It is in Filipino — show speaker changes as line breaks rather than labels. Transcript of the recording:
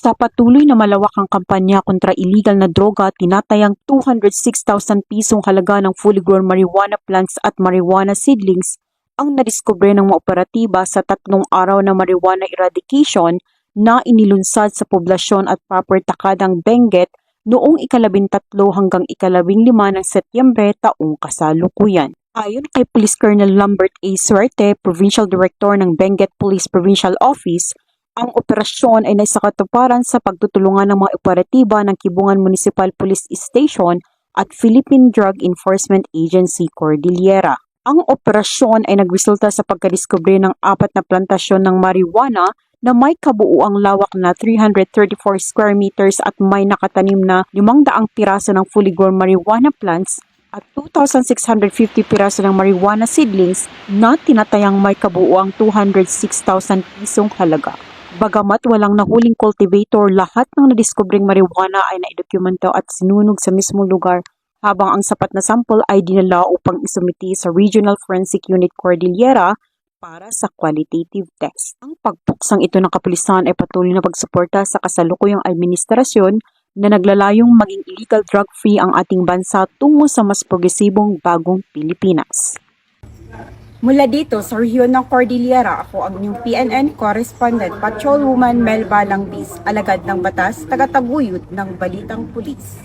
Sa patuloy na malawakang kampanya kontra illegal na droga, tinatayang 206,000 pisong halaga ng fully grown marijuana plants at marijuana seedlings ang nadiskubre ng mga operatiba sa 3 araw na marijuana eradication na inilunsad sa poblasyon at proper takadang Benguet noong ika-13 hanggang ika-15 ng Setyembre taong kasalukuyan. Ayon kay Police Colonel Lambert A. Suerte, Provincial Director ng Benguet Police Provincial Office, ang operasyon ay naisakatuparan sa pagtutulungan ng mga operatiba ng Kibungan Municipal Police Station at Philippine Drug Enforcement Agency Cordillera. Ang operasyon ay nagresulta sa pagkadiskubre ng 4 na plantasyon ng marijuana na may kabuuang lawak na 334 square meters at may nakatanim na 500 piraso ng fully grown marijuana plants at 2,650 piraso ng marijuana seedlings na tinatayang may kabuuang 206,000 pisong halaga. Bagamat walang nahuling cultivator, lahat ng nadiskubring marijuana ay naidokumento at sinunog sa mismong lugar habang ang sapat na sample ay dinala upang isumiti sa Regional Forensic Unit Cordillera para sa qualitative test. Ang pagpuksang ito ng kapulisan ay patuloy na pagsuporta sa kasalukuyang administrasyon na naglalayong maging illegal drug-free ang ating bansa tungo sa mas progresibong bagong Pilipinas.
Mula dito sa rehiyon ng Cordillera, ako ang inyong PNN correspondent, Patrolwoman Melba Langbis, alagad ng batas, tagataguyod ng Balitang Pulis.